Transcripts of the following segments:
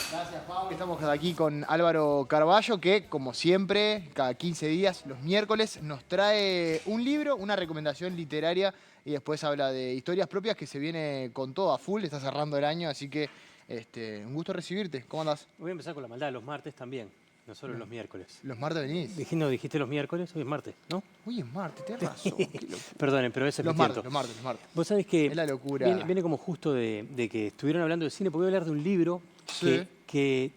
Gracias, Pau. Estamos aquí con Álvaro Carballo, que, como siempre, cada 15 días, los miércoles, nos trae un libro, una recomendación literaria, y después habla de historias propias, que se viene con todo a full, está cerrando el año, así que un gusto recibirte. ¿Cómo andás? Voy a empezar con la maldad, los martes también, no solo Los, los miércoles. los martes venís. No, dijiste los miércoles, hoy es martes, ¿no? Uy, es martes, tenés razón. Qué locura. Perdonen, pero ese es mi Los martes, tiento. los martes, los martes. Vos sabés que Es la locura. viene como justo de que estuvieron hablando de cine, porque voy a hablar de un libro Sí. que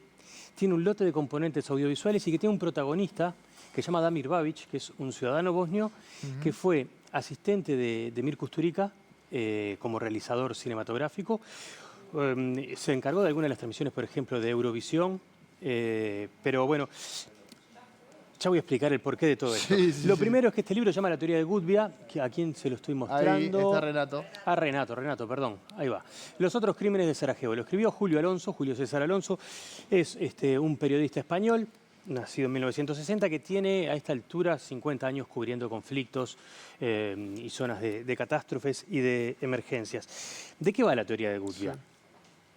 tiene un lote de componentes audiovisuales y que tiene un protagonista que se llama Damir Babic, que es un ciudadano bosnio que fue asistente de Mir Kusturica como realizador cinematográfico. Se encargó de algunas de las transmisiones, por ejemplo, de Eurovisión, pero bueno, ya voy a explicar el porqué de todo esto. Lo primero es que este libro se llama La teoría de Gudbia, a quien se lo estoy mostrando. Ahí está Renato. A Renato, perdón, ahí va. Los otros crímenes de Sarajevo. Lo escribió Julio César Alonso, es un periodista español, nacido en 1960, que tiene a esta altura 50 años cubriendo conflictos y zonas de catástrofes y de emergencias. ¿De qué va la teoría de Gudbia? Sí.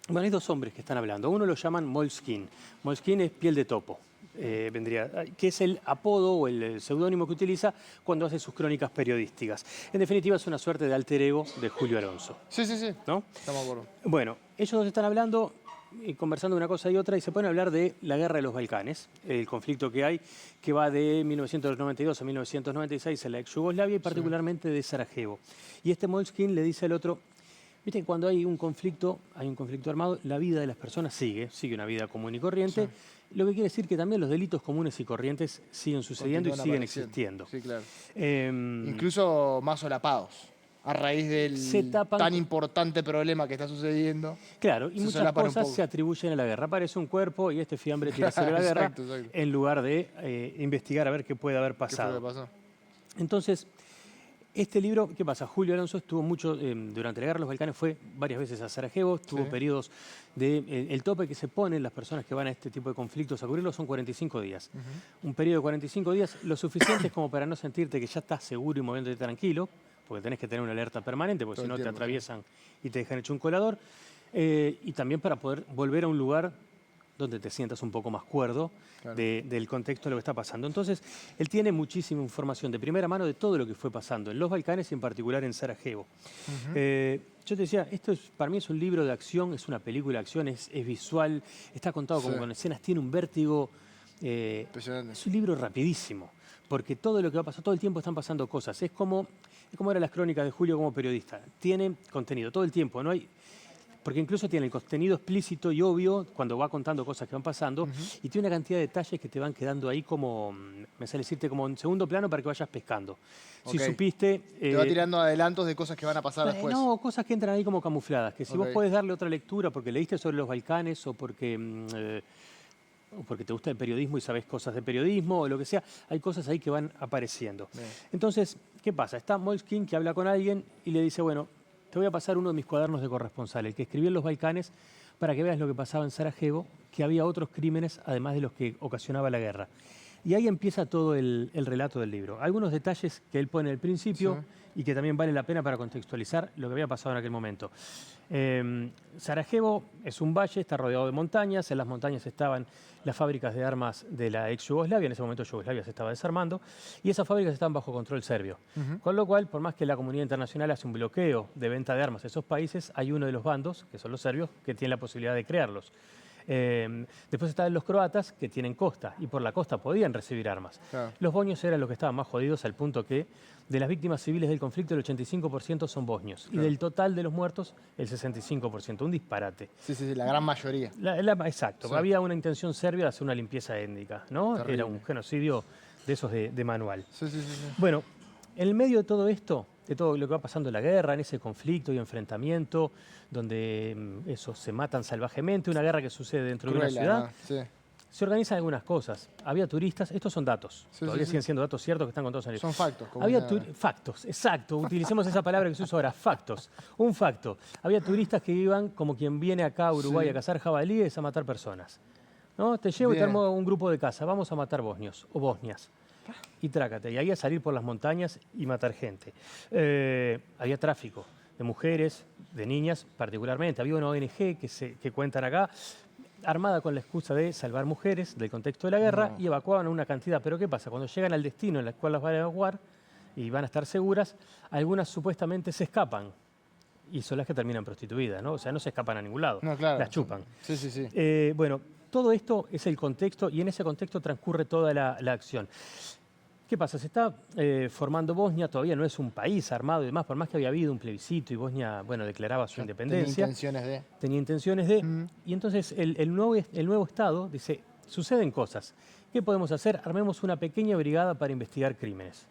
Bueno, hay dos hombres que están hablando. Uno lo llaman Moleskine. Moleskine es piel de topo. Que es el apodo o el seudónimo que utiliza cuando hace sus crónicas periodísticas. En definitiva, es una suerte de alter ego de Julio Alonso. Sí. ¿No? Estamos de acuerdo. Bueno, ellos dos están hablando y conversando una cosa y otra y se ponen a hablar de la guerra de los Balcanes, el conflicto que hay, que va de 1992 a 1996 en la ex Yugoslavia y particularmente de Sarajevo. Y este Moleskine le dice al otro: viste que cuando hay un conflicto armado, la vida de las personas sigue una vida común y corriente, lo que quiere decir que también los delitos comunes y corrientes siguen sucediendo y siguen existiendo. Sí, claro. Eh, Incluso más solapados, a raíz del tan importante problema que está sucediendo. Claro, y muchas cosas se atribuyen a la guerra. Aparece un cuerpo y este fiambre tira sobre la guerra en lugar de investigar a ver qué puede haber pasado. ¿Qué fue lo que pasó? Entonces, este libro, ¿qué pasa? Julio Alonso estuvo mucho, durante la guerra de los Balcanes fue varias veces a Sarajevo, tuvo periodos el tope que se ponen las personas que van a este tipo de conflictos a cubrirlo son 45 días. Un periodo de 45 días, lo suficiente como para no sentirte que ya estás seguro y moviéndote tranquilo, porque tenés que tener una alerta permanente, porque si no te atraviesan y te dejan hecho un colador, y también para poder volver a un lugar donde te sientas un poco más cuerdo del contexto de lo que está pasando. Entonces, él tiene muchísima información de primera mano de todo lo que fue pasando en los Balcanes y en particular en Sarajevo. Yo te decía, para mí es un libro de acción, es una película de acción, es visual, está contado como con escenas, tiene un vértigo. Es un libro rapidísimo, porque todo lo que va a pasar, todo el tiempo están pasando cosas. Es como eran las crónicas de Julio como periodista. Tiene contenido todo el tiempo, no hay... Porque incluso tiene el contenido explícito y obvio cuando va contando cosas que van pasando y tiene una cantidad de detalles que te van quedando ahí como, me sale decirte, como en segundo plano para que vayas pescando. Si supiste... te va tirando adelantos de cosas que van a pasar después. No, cosas que entran ahí como camufladas, que si vos podés darle otra lectura porque leíste sobre los Balcanes o porque te gusta el periodismo y sabés cosas de periodismo o lo que sea, hay cosas ahí que van apareciendo. Entonces, ¿qué pasa? Está Moleskine que habla con alguien y le dice, bueno, te voy a pasar uno de mis cuadernos de corresponsal, el que escribió en los Balcanes, para que veas lo que pasaba en Sarajevo, que había otros crímenes además de los que ocasionaba la guerra. Y ahí empieza todo el relato del libro. Algunos detalles que él pone al principio y que también vale la pena para contextualizar lo que había pasado en aquel momento. Sarajevo es un valle, está rodeado de montañas. En las montañas estaban las fábricas de armas de la ex Yugoslavia. En ese momento Yugoslavia se estaba desarmando. Y esas fábricas estaban bajo control serbio. Con lo cual, por más que la comunidad internacional hace un bloqueo de venta de armas a esos países, hay uno de los bandos, que son los serbios, que tiene la posibilidad de crearlos. Después estaban los croatas que tienen costa y por la costa podían recibir armas. Los bosnios eran los que estaban más jodidos al punto que de las víctimas civiles del conflicto el 85% son bosnios y del total de los muertos el 65%, un disparate. Sí, la gran mayoría. Exacto, había una intención serbia de hacer una limpieza étnica, ¿no? Era un genocidio de esos de manual. Bueno, en el medio de todo esto, de todo lo que va pasando en la guerra, en ese conflicto y enfrentamiento, donde se matan salvajemente, una guerra que sucede dentro de una ciudad, se organizan algunas cosas. Había turistas, estos son datos, todavía siguen siendo datos ciertos que están contados en el libro. Son factos. Había factos, exacto, utilicemos esa palabra que se usa ahora, factos. Un facto. Había turistas que iban como quien viene acá a Uruguay a cazar jabalíes, a matar personas. ¿No? Te llevo y te armo un grupo de caza, vamos a matar bosnios o bosnias. Y trácate, y ahí a salir por las montañas y matar gente. Había tráfico de mujeres, de niñas particularmente. Había una ONG que cuentan acá. armada con la excusa de salvar mujeres del contexto de la guerra No. y evacuaban a una cantidad. Pero ¿qué pasa? Cuando llegan al destino en el cual las van a evacuar y van a estar seguras, algunas supuestamente se escapan y son las que terminan prostituidas, ¿no? O sea, no se escapan a ningún lado, No, claro. las chupan. Sí, sí, sí. Bueno, todo esto es el contexto y en ese contexto transcurre toda la acción. ¿Qué pasa? Se está formando Bosnia, todavía no es un país armado y demás, por más que había habido un plebiscito y Bosnia, bueno, declaraba su independencia. Tenía intenciones de. Y entonces el nuevo Estado dice, suceden cosas. ¿Qué podemos hacer? Armemos una pequeña brigada para investigar crímenes.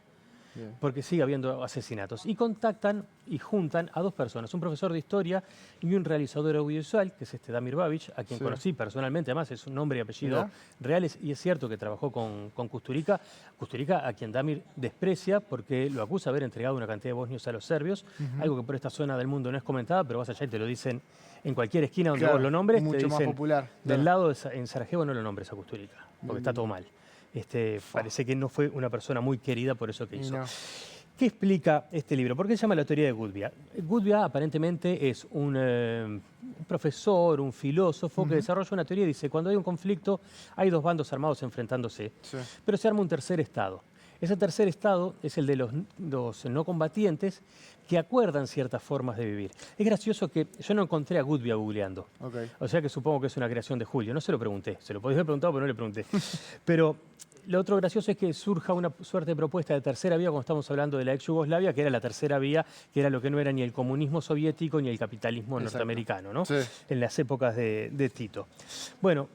Bien. Porque sigue habiendo asesinatos. Y contactan y juntan a dos personas, un profesor de historia y un realizador audiovisual, que es Damir Babic, a quien conocí personalmente, además es un nombre y apellido reales, y es cierto que trabajó con Kusturica, a quien Damir desprecia porque lo acusa de haber entregado una cantidad de bosnios a los serbios, algo que por esta zona del mundo no es comentada, pero vas allá y te lo dicen en cualquier esquina donde vos lo nombres, mucho te dicen, más popular. del lado en Sarajevo no lo nombres a Kusturica, porque está todo mal. Parece que no fue una persona muy querida por eso que hizo. No. ¿Qué explica este libro? ¿Por qué se llama La teoría de Gudbia? Gudbia aparentemente es un profesor, un filósofo que desarrolla una teoría y dice, cuando hay un conflicto hay dos bandos armados enfrentándose, pero se arma un tercer estado. Ese tercer estado es el de los no combatientes que acuerdan ciertas formas de vivir. Es gracioso que yo no encontré a Gudbia googleando. O sea que supongo que es una creación de Julio. No se lo pregunté. Se lo podía haber preguntado, pero no le pregunté. Pero lo otro gracioso es que surja una suerte de propuesta de tercera vía cuando estamos hablando de la ex Yugoslavia, que era la tercera vía, que era lo que no era ni el comunismo soviético ni el capitalismo norteamericano, ¿no? En las épocas de Tito. Bueno,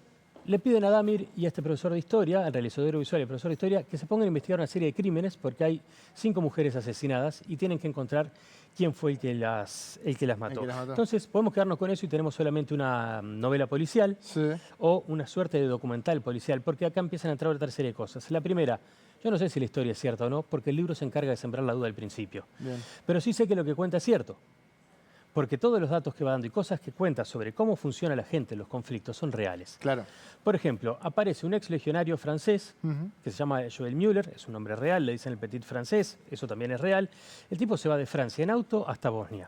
le piden a Damir y a este profesor de historia, al realizador audiovisual y al profesor de historia, que se pongan a investigar una serie de crímenes porque hay 5 mujeres asesinadas y tienen que encontrar quién fue el que las mató. Entonces, podemos quedarnos con eso y tenemos solamente una novela policial o una suerte de documental policial, porque acá empiezan a entrar otra serie de cosas. La primera, yo no sé si la historia es cierta o no, porque el libro se encarga de sembrar la duda al principio. Pero sí sé que lo que cuenta es cierto. Porque todos los datos que va dando y cosas que cuenta sobre cómo funciona la gente en los conflictos son reales. Claro. Por ejemplo, aparece un ex legionario francés que se llama Joël Müller, es un nombre real, le dicen el petit francés, eso también es real. El tipo se va de Francia en auto hasta Bosnia.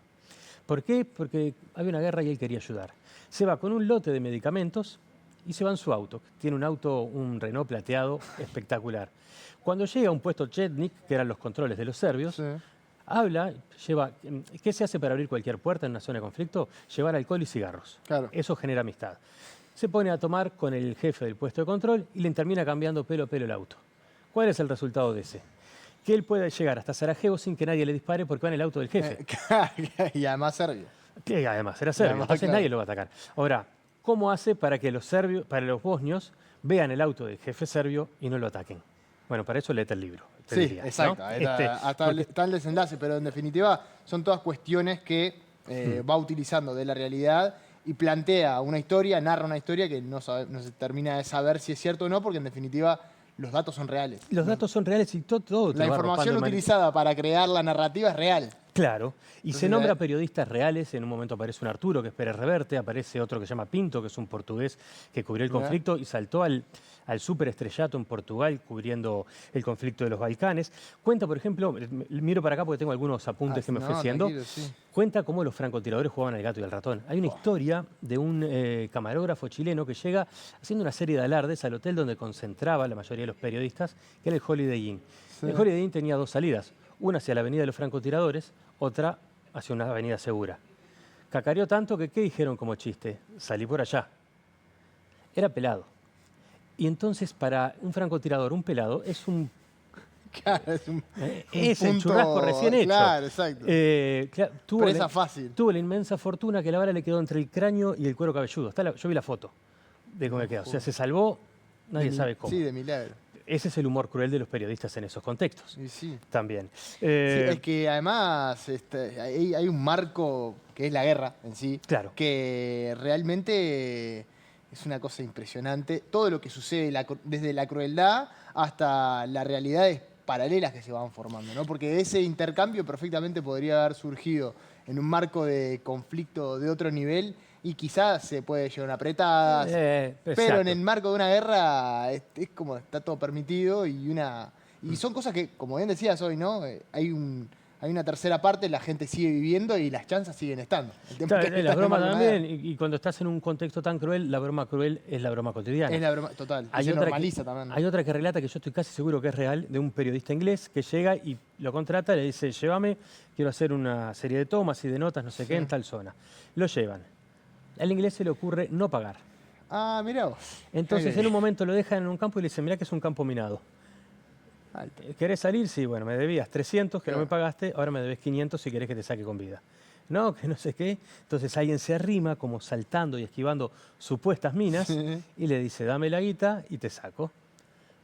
¿Por qué? Porque había una guerra y él quería ayudar. Se va con un lote de medicamentos y se va en su auto. Tiene un auto, un Renault plateado espectacular. Cuando llega a un puesto Chetnik, que eran los controles de los serbios, habla, lleva... ¿Qué se hace para abrir cualquier puerta en una zona de conflicto? Llevar alcohol y cigarros. Eso genera amistad. Se pone a tomar con el jefe del puesto de control y le termina cambiando pelo a pelo el auto. ¿Cuál es el resultado de ese? Que él puede llegar hasta Sarajevo sin que nadie le dispare porque va en el auto del jefe. Y además serbio. Que además era serbio, entonces nadie lo va a atacar. Ahora, ¿cómo hace para que los bosnios vean el auto del jefe serbio y no lo ataquen? Bueno, para eso léete el libro. Sí, diría, exacto. ¿no? Está el desenlace, pero en definitiva son todas cuestiones que va utilizando de la realidad y plantea una historia, narra una historia que no se termina de saber si es cierto o no, porque en definitiva los datos son reales. Los datos son reales y todo la información utilizada para crear la narrativa es real. Claro, y se nombra periodistas reales, en un momento aparece un Arturo, que es Pérez Reverte, aparece otro que se llama Pinto, que es un portugués que cubrió el conflicto y saltó al superestrellato en Portugal cubriendo el conflicto de los Balcanes. Cuenta, por ejemplo, miro para acá porque tengo algunos apuntes que me fue haciendo, cuenta cómo los francotiradores jugaban al gato y al ratón. Hay una historia de un camarógrafo chileno que llega haciendo una serie de alardes al hotel donde concentraba la mayoría de los periodistas, que era el Holiday Inn. El Holiday Inn tenía dos salidas, una hacia la avenida de los francotiradores, otra hacia una avenida segura. Cacareó tanto que, ¿qué dijeron como chiste? Salí por allá. Era pelado. Y entonces para un francotirador, un pelado, es un... Claro, es el churrasco recién hecho. Claro, exacto. Presa fácil. Tuvo la inmensa fortuna que la bala le quedó entre el cráneo y el cuero cabelludo. Yo vi la foto de cómo le quedó. O sea, se salvó, nadie sabe cómo. Sí, de milagro. Ese es el humor cruel de los periodistas en esos contextos. También. Es que además hay un marco que es la guerra en sí. Claro. Que realmente es una cosa impresionante. Todo lo que sucede desde la crueldad hasta las realidades paralelas que se van formando, ¿no? Porque ese intercambio perfectamente podría haber surgido en un marco de conflicto de otro nivel y quizás se puede llevar apretadas, pero en el marco de una guerra es como está todo permitido y son cosas que, como bien decías hoy, ¿no? Hay hay una tercera parte, la gente sigue viviendo y las chanzas siguen estando. El tema Claro, es que las están de bromas mal también, manera. y cuando estás en un contexto tan cruel, la broma cruel es la broma cotidiana. Es la broma, total. Y Hay se otra, normaliza también, ¿no? hay otra que relata, que yo estoy casi seguro que es real, de un periodista inglés que llega y lo contrata, le dice, llévame, quiero hacer una serie de tomas y de notas, no sé qué, en tal zona. Lo llevan. Al inglés se le ocurre no pagar. Ah, mirá vos. Entonces Ok. en un momento lo dejan en un campo y le dicen, mirá que es un campo minado. ¿Querés salir? Sí, bueno, me debías 300 que no me Claro. pagaste, ahora me debes 500 si querés que te saque con vida. No, que no sé qué. Entonces alguien se arrima como saltando y esquivando supuestas minas Sí. y le dice, dame la guita y te saco.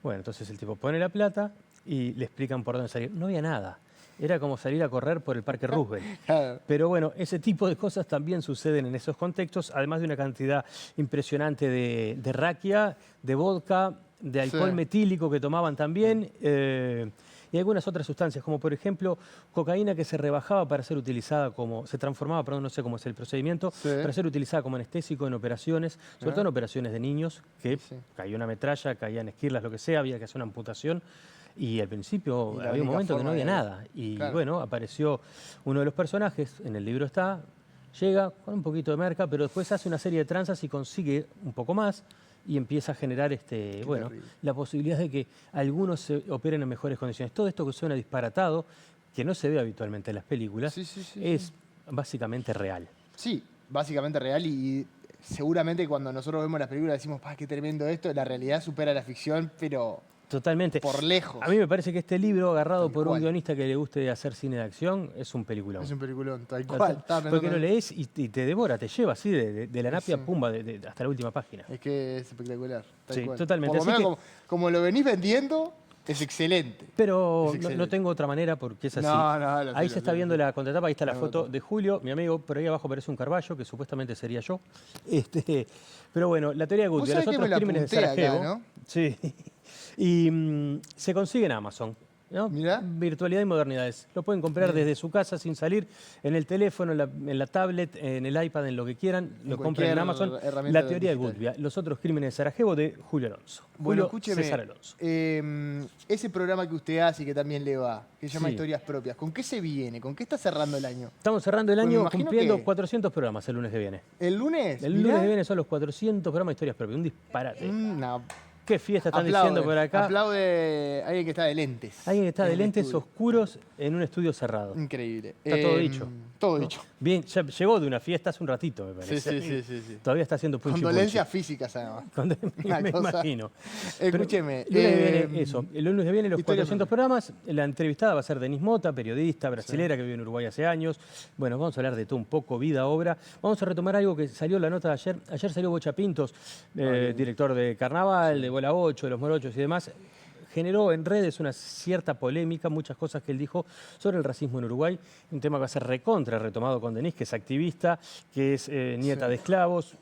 Bueno, entonces el tipo pone la plata y le explican por dónde salir. No había nada. Era como salir a correr por el Parque Roosevelt. Claro. Pero bueno, ese tipo de cosas también suceden en esos contextos, además de una cantidad impresionante de raquia, de vodka, de alcohol Sí. metílico que tomaban también, y algunas otras sustancias, como por ejemplo cocaína que se rebajaba para ser utilizada como, se transformaba, perdón, no sé cómo es el procedimiento, Sí. para ser utilizada como anestésico en operaciones, sobre todo en operaciones de niños, que Sí. caía una metralla, caían esquirlas, lo que sea, había que hacer una amputación. Y al principio Y la había un única momento que no forma había de- nada. Y Claro. bueno, apareció uno de los personajes, en el libro está, llega con un poquito de merca, pero después hace una serie de tranzas y consigue un poco más y empieza a generar bueno, terrible. la posibilidad de que algunos se operen en mejores condiciones. Todo esto que suena disparatado, que no se ve habitualmente en las películas, Sí, sí, sí, es sí. básicamente real. Sí, básicamente real y seguramente cuando nosotros vemos las películas decimos, ¡pah, qué tremendo esto! La realidad supera la ficción, pero Totalmente. por lejos. A mí me parece que este libro, agarrado Tal por un cual. guionista que le guste hacer cine de acción, es un peliculón. Es un peliculón, tal Total, cual. Estaba porque lo pensando- lees y te devora, te lleva así de la napia, Sí. pumba, hasta la última página. Es que es espectacular. Tal Sí, cual. totalmente. Por lo Así menos como lo venís vendiendo, es excelente. Pero Es no excelente. tengo otra manera porque es así. No, no, lo sé, Ahí lo se sé, está lo viendo sé. la contratapa, ahí está la La foto foto. de Julio, mi amigo, por ahí abajo aparece un Carballo, que supuestamente sería yo. Pero bueno, la teoría de Vos Goodwin, sabés los que otros me la crímenes de apunté acá, Sarajevo. ¿no? Sí. Y se consigue en Amazon. ¿No? Mirá. Virtualidad y modernidades. Lo pueden comprar Bien. desde su casa sin salir, en el teléfono, en la tablet, en el iPad, en lo que quieran. Lo compran en cualquier Amazon. herramienta La teoría de digital. Goodwin, los otros crímenes de Sarajevo de Julio Alonso. Bueno, Julio César escúcheme, Alonso. ese programa que usted hace y que también le va, que se llama Sí. Historias Propias, ¿con qué se viene? ¿Con qué está cerrando el año? Estamos cerrando el Pues me año imagino cumpliendo que- 400 programas el lunes que viene. ¿El lunes? El Mirá. lunes que viene son los 400 programas de historias propias. Un disparate. Una- ¿Qué fiesta están aplaude, diciendo por acá? aplaude alguien que está de lentes. Alguien que está en de el lentes estudio. oscuros en un estudio cerrado. Increíble. Está todo dicho. Todo ¿no? dicho. Bien, ya llegó de una fiesta hace un ratito, me Sí, parece. sí. Todavía está haciendo punchi Condolencias físicas, además. Me Una cosa- imagino. Pero Escúcheme. el lunes que viene, eso. El lunes que viene los Historias 400 programas. La entrevistada va a ser Denise Mota, periodista brasilera que vive en Uruguay hace años. Bueno, vamos a hablar de todo un poco, vida, obra. Vamos a retomar algo que salió la nota de ayer. Ayer salió Bocha Pintos, director de Carnaval, de Bola 8, de Los Morochos y demás. Generó en redes una cierta polémica, muchas cosas que él dijo sobre el racismo en Uruguay. Un tema que va a ser recontra retomado con Denise, que es activista, que es nieta de esclavos.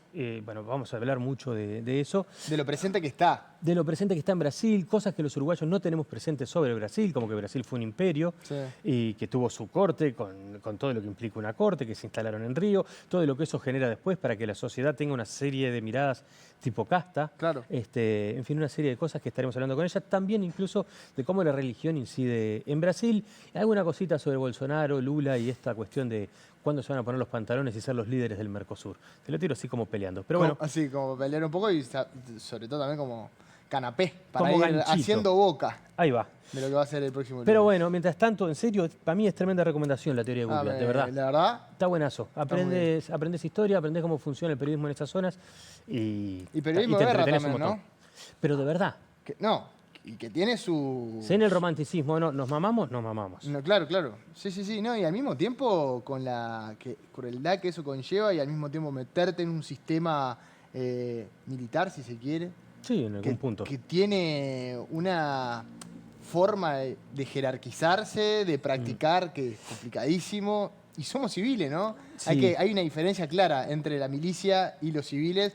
Bueno, vamos a hablar mucho de eso. De lo presente que está. De lo presente que está en Brasil, cosas que los uruguayos no tenemos presentes sobre Brasil, como que Brasil fue un imperio Sí. y que tuvo su corte, con todo lo que implica una corte, que se instalaron en Río, todo lo que eso genera después para que la sociedad tenga una serie de miradas tipo casta. Claro. En fin, una serie de cosas que estaremos hablando con ella, también incluso de cómo la religión incide en Brasil, alguna cosita sobre Bolsonaro, Lula y esta cuestión de cuándo se van a poner los pantalones y ser los líderes del Mercosur. Te lo tiro así como peleando. Pero bueno, Así, como pelear un poco y sobre todo también como canapé, para Como ir ganchito. haciendo boca ahí va. de lo que va a ser el próximo Pero lunes. bueno, mientras tanto, en serio, para mí es tremenda recomendación la teoría de Goodwin, de verdad. La verdad. Está buenazo. Aprendes historia, aprendes cómo funciona el periodismo en estas zonas y periodismo te de guerra entretenés un también, montón. Pero de verdad, Y que tiene su... si en el romanticismo no nos mamamos, nos mamamos. No, claro. Sí, no, y al mismo tiempo con la crueldad que eso conlleva y al mismo tiempo meterte en un sistema militar, si se quiere, Sí, en algún punto. que tiene una forma de jerarquizarse, de practicar, que es complicadísimo. Y somos civiles, ¿no? Sí. Hay una diferencia clara entre la milicia y los civiles,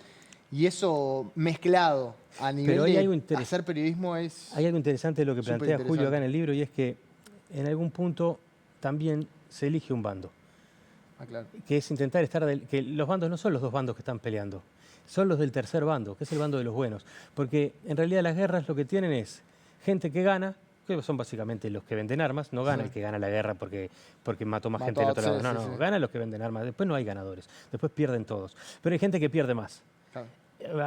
y eso mezclado a nivel Pero hay algo de hacer periodismo es... Hay algo interesante de lo que plantea Súper Julio acá interesante. en el libro y es que en algún punto también se elige un bando, Ah, claro. que es intentar que los bandos no son los dos bandos que están peleando, son los del tercer bando, que es el bando de los buenos. Porque en realidad las guerras lo que tienen es gente que gana que son básicamente los que venden armas. No gana Sí. el que gana la guerra porque mató más gente Mató, del otro lado. sí, No, sí, no, sí. ganan los que venden armas. Después no hay ganadores. Después pierden todos. Pero hay gente que pierde más. Claro.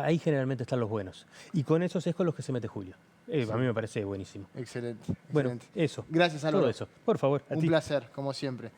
Ahí generalmente están los buenos. Y con esos es con los que se mete Julio. Sí. A mí me parece buenísimo. Excelente, Bueno, excelente. eso. Gracias, Álvaro. Todo eso. Por favor, a Un ti. placer, como siempre.